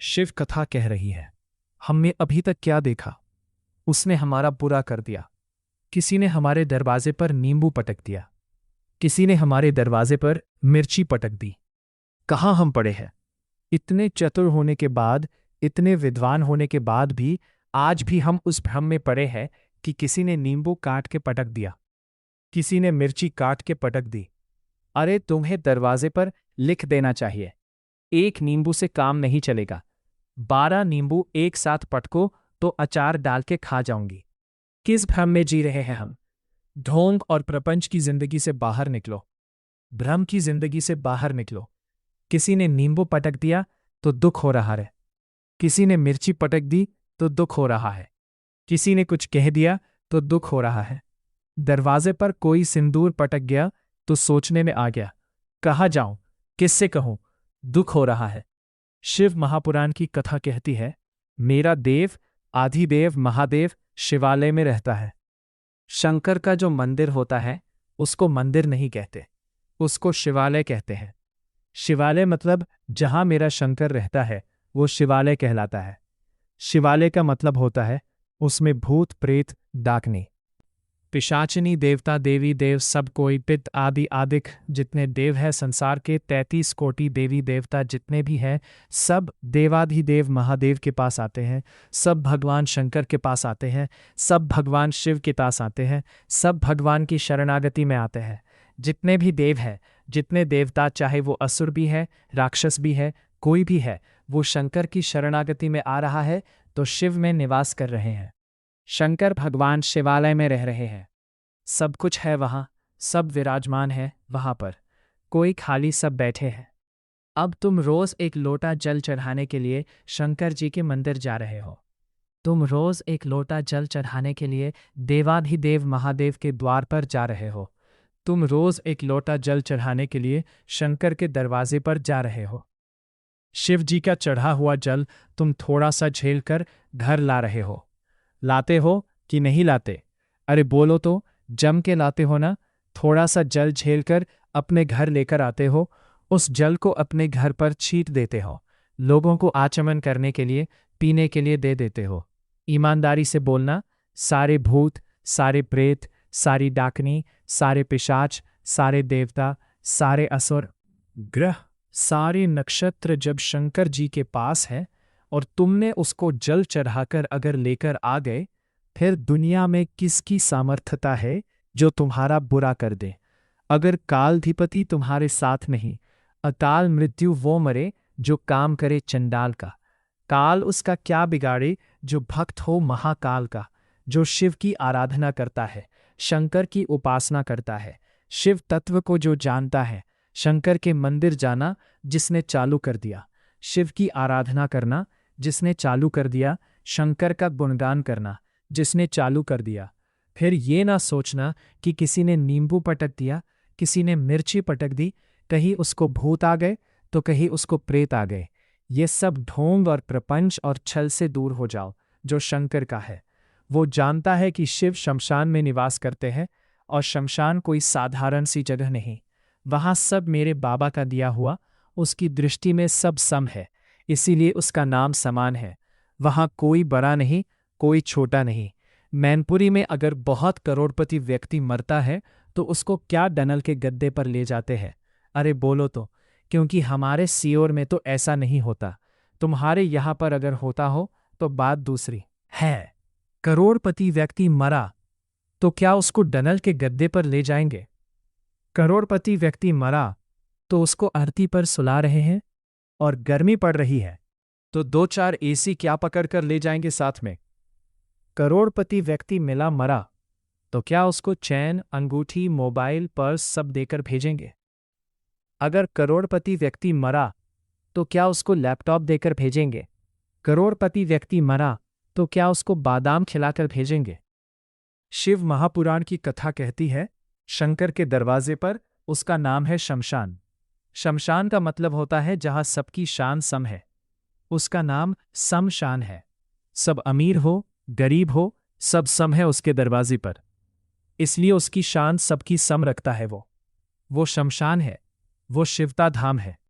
शिव कथा कह रही है। हमने अभी तक क्या देखा? उसने हमारा बुरा कर दिया। किसी ने हमारे दरवाजे पर नींबू पटक दिया। किसी ने हमारे दरवाजे पर मिर्ची पटक दी। कहाँ हम पड़े हैं? इतने चतुर होने के बाद, इतने विद्वान होने के बाद भी आज भी हम उस भ्रम में पड़े हैं कि किसी ने नींबू काट के पटक दिया, किसी ने मिर्ची काट के पटक दी। अरे तुम्हें दरवाजे पर लिख देना चाहिए, एक नींबू से काम नहीं चलेगा, 12 नींबू एक साथ पटको तो अचार डाल के खा जाऊंगी। किस भ्रम में जी रहे हैं हम? ढोंग और प्रपंच की जिंदगी से बाहर निकलो, भ्रम की जिंदगी से बाहर निकलो। किसी ने नींबू पटक दिया तो दुख हो रहा है, किसी ने मिर्ची पटक दी तो दुख हो रहा है, किसी ने कुछ कह दिया तो दुख हो रहा है। दरवाजे पर कोई सिंदूर पटक गया तो सोचने में आ गया, कहाँ जाऊं, किससे कहूं, दुख हो रहा है। शिव महापुराण की कथा कहती है, मेरा देव आदिदेव महादेव शिवालय में रहता है। शंकर का जो मंदिर होता है उसको मंदिर नहीं कहते, उसको शिवालय कहते हैं। शिवालय मतलब जहां मेरा शंकर रहता है वो शिवालय कहलाता है। शिवालय का मतलब होता है उसमें भूत प्रेत डाकनी पिशाचिनी देवता देवी देव सब कोई पित्त आदि आदिक जितने देव है संसार के 33 कोटि देवी देवता जितने भी हैं सब देवाधिदेव महादेव के पास आते हैं, सब भगवान शंकर के पास आते हैं, सब भगवान शिव के पास आते हैं, सब भगवान की शरणागति में आते हैं। जितने भी देव हैं, जितने देवता, चाहे वो असुर भी है, राक्षस भी है, कोई भी है, वो शंकर की शरणागति में आ रहा है तो शिव में निवास कर रहे हैं। शंकर भगवान शिवालय में रह रहे हैं। सब कुछ है वहां, सब विराजमान है वहां पर, कोई खाली, सब बैठे हैं। अब तुम रोज एक लोटा जल चढ़ाने के लिए शंकर जी के मंदिर जा रहे हो। तुम रोज एक लोटा जल चढ़ाने के लिए देवाधिदेव महादेव के द्वार पर जा रहे हो। तुम रोज एक लोटा जल चढ़ाने के लिए शंकर के दरवाजे पर जा रहे हो। शिव जी का चढ़ा हुआ जल तुम थोड़ा सा झेल कर घर ला रहे हो। लाते हो कि नहीं लाते? अरे बोलो तो, जम के लाते हो ना? थोड़ा सा जल झेल कर अपने घर लेकर आते हो, उस जल को अपने घर पर छीट देते हो, लोगों को आचमन करने के लिए, पीने के लिए दे देते हो। ईमानदारी से बोलना, सारे भूत, सारे प्रेत, सारी डाकनी, सारे पिशाच, सारे देवता, सारे असुर, ग्रह, सारे नक्षत्र जब शंकर जी के पास है और तुमने उसको जल चढ़ाकर अगर लेकर आ गए, फिर दुनिया में किसकी सामर्थ्यता है जो तुम्हारा बुरा कर दे? अगर कालाधिपति तुम्हारे साथ नहीं, अकाल मृत्यु वो मरे जो काम करे चंडाल का। काल उसका क्या बिगाड़े जो भक्त हो महाकाल का, जो शिव की आराधना करता है, शंकर की उपासना करता है, शिव तत्व को जो जानता है। शंकर के मंदिर जाना जिसने चालू कर दिया, शिव की आराधना करना जिसने चालू कर दिया, शंकर का गुणगान करना जिसने चालू कर दिया, फिर ये ना सोचना कि किसी ने नींबू पटक दिया, किसी ने मिर्ची पटक दी, कहीं उसको भूत आ गए तो कहीं उसको प्रेत आ गए। ये सब ढोंग और प्रपंच और छल से दूर हो जाओ। जो शंकर का है वो जानता है कि शिव शमशान में निवास करते हैं, और शमशान कोई साधारण सी जगह नहीं। वहाँ सब मेरे बाबा का दिया हुआ, उसकी दृष्टि में सब सम है, इसीलिए उसका नाम समान है। वहाँ कोई बड़ा नहीं, कोई छोटा नहीं। मैनपुरी में अगर बहुत करोड़पति व्यक्ति मरता है तो उसको क्या डनल के गद्दे पर ले जाते हैं? अरे बोलो तो, क्योंकि हमारे सियोर में तो ऐसा नहीं होता। तुम्हारे यहाँ पर अगर होता हो तो बात दूसरी है। करोड़पति व्यक्ति मरा तो क्या उसको डनल के गद्दे पर ले जाएंगे? करोड़पति व्यक्ति मरा तो उसको अर्थी पर सुला रहे हैं, और गर्मी पड़ रही है तो 2-4 एसी क्या पकड़ कर ले जाएंगे साथ में? करोड़पति व्यक्ति मिला मरा तो क्या उसको चैन, अंगूठी, मोबाइल, पर्स सब देकर भेजेंगे? अगर करोड़पति व्यक्ति मरा तो क्या उसको लैपटॉप देकर भेजेंगे? करोड़पति व्यक्ति मरा तो क्या उसको बादाम खिलाकर भेजेंगे? शिव महापुराण की कथा कहती है, शंकर के दरवाजे पर उसका नाम है शमशान। शमशान का मतलब होता है जहां सबकी शान सम है, उसका नाम समशान है। सब अमीर हो, गरीब हो, सब सम है उसके दरवाजे पर, इसलिए उसकी शान सबकी सम रखता है। वो शमशान है, वो शिवता धाम है।